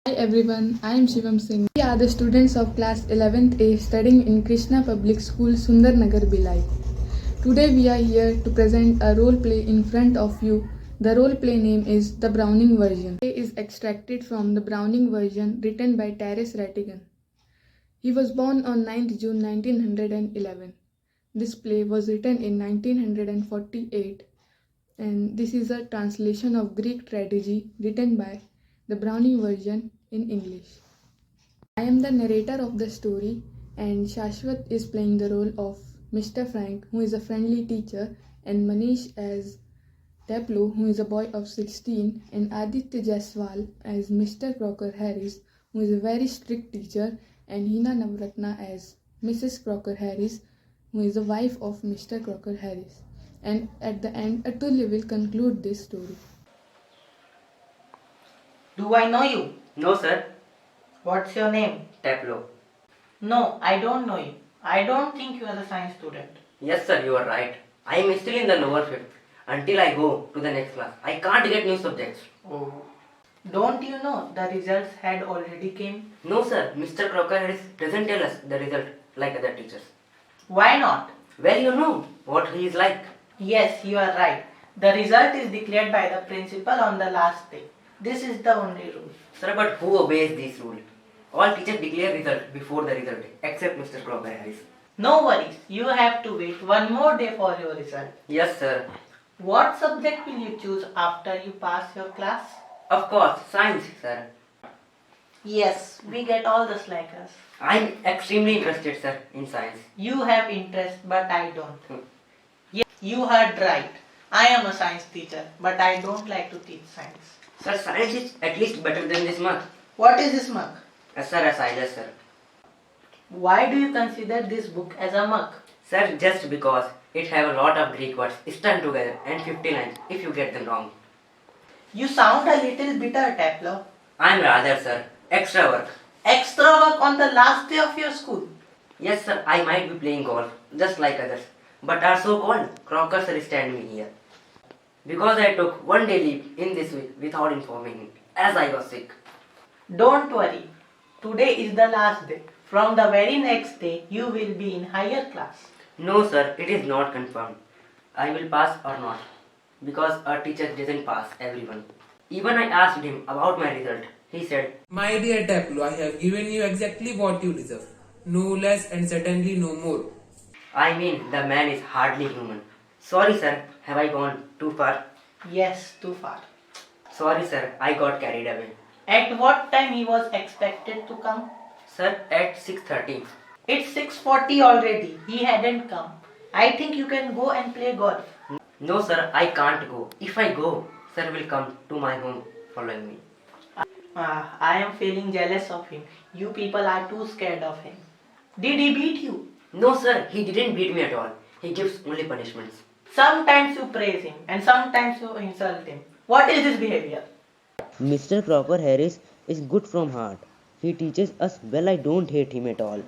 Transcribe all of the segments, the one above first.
Hi everyone, I am Shivam Singh. We are the students of class 11th A studying in Krishna Public School, Sundarnagar, Bhilai. Today we are here to present a role play in front of you. The role play name is The Browning Version. It is extracted from the Browning version written by Terence Rattigan. He was born on 9th June 1911. This play was written in 1948 and this is a translation of Greek tragedy written by the Browning version in English. I am the narrator of the story, and Shashwat is playing the role of Mr. Frank, who is a friendly teacher, and Manish as Taplo, who is a boy of 16, and Aditya Jaswal as Mr. Crocker Harris, who is a very strict teacher, and Hina Navratna as Mrs. Crocker Harris, who is the wife of Mr. Crocker Harris. And at the end, Atulya will conclude this story. Do I know you? No, sir. What's your name? Taplo. No, I don't know you. I don't think you are a science student. Yes, sir, you are right. I am still in the lower fifth. Until I go to the next class, I can't get new subjects. Oh. Don't you know the results had already came? No, sir. Mr. Crocker Harris doesn't tell us the result like other teachers. Why not? Well, you know what he is like. Yes, you are right. The result is declared by the principal on the last day. This is the only rule. Sir, but who obeys this rule? All teachers declare result before the result day, except Mr. Crocker Harris. No worries. You have to wait one more day for your result. Yes, sir. What subject will you choose after you pass your class? Of course, science, sir. Yes, we get all the slackers. I am extremely interested, sir, in science. You have interest, but I don't. Yes, you heard right. I am a science teacher, but I don't like to teach science. Sir, science is at least better than this mug. What is this mug? Sir, a silence, sir. Why do you consider this book as a mug? Sir, just because it have a lot of Greek words strung together and 50 lines if you get them wrong. You sound a little bitter, Taplo. I'm rather, sir. Extra work. Extra work on the last day of your school. Yes, sir, I might be playing golf, just like others. But our so-called Crocker sir stand me here. Because I took one day leave in this week without informing him, as I was sick. Don't worry. Today is the last day. From the very next day, you will be in higher class. No, sir, it is not confirmed. I will pass or not. Because our teacher doesn't pass everyone. Even I asked him about my result. He said, My dear Taplo, I have given you exactly what you deserve. No less and certainly no more. I mean, the man is hardly human. Sorry, sir, have I gone too far? Yes, too far. Sorry, sir, I got carried away. At what time he was expected to come? Sir, at 6:30. It's 6:40 already. He hadn't come. I think you can go and play golf. No, sir, I can't go. If I go, sir will come to my home following me. I am feeling jealous of him. You people are too scared of him. Did he beat you? No, sir, he didn't beat me at all. He gives only punishments. Sometimes you praise him and sometimes you insult him. What is this behavior? Mr. Crocker Harris is good from heart. He teaches us well. I don't hate him at all.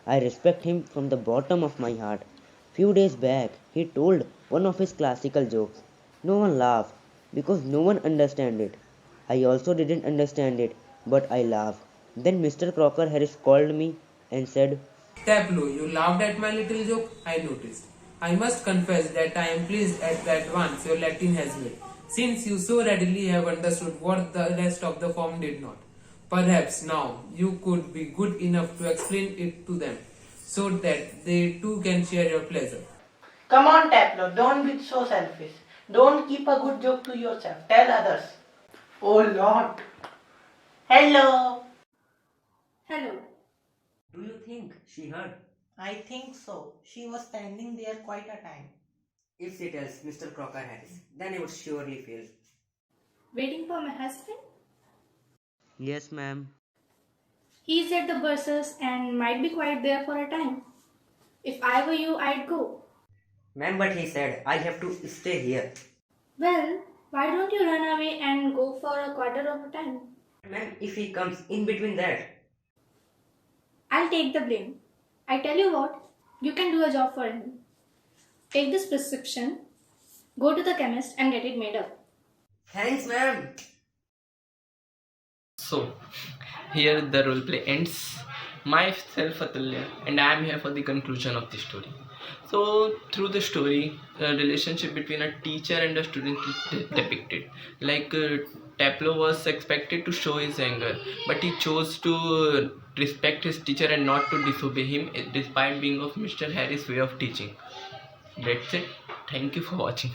I respect him from the bottom of my heart. Few days back, he told one of his classical jokes. No one laughed because no one understand it. I also didn't understand it, but I laughed. Then Mr. Crocker Harris called me and said, Taplo, you laughed at my little joke, I noticed. I must confess that I am pleased at the advance your Latin has made, since you so readily have understood what the rest of the form did not. Perhaps now you could be good enough to explain it to them, so that they too can share your pleasure. Come on, Taplo, don't be so selfish. Don't keep a good joke to yourself. Tell others. Oh Lord. Hello. Hello. Do you think she heard? I think so. She was standing there quite a time. If she tells Mr. Crocker Harris, then he would surely fail. Waiting for my husband? Yes, ma'am. He's at the buses and might be quiet there for a time. If I were you, I'd go. Ma'am, but he said, I have to stay here. Well, why don't you run away and go for a quarter of a time? Ma'am, if he comes in between that. I'll take the blame. I tell you what, you can do a job for him. Take this prescription, go to the chemist and get it made up. Thanks, ma'am. So, here the role play ends. Myself Atulya, and I am here for the conclusion of the story. So, through the story, a relationship between a teacher and a student is depicted. Like Taplo was expected to show his anger, but he chose to respect his teacher and not to disobey him, despite being of Mr. Harris' way of teaching. That's it. Thank you for watching.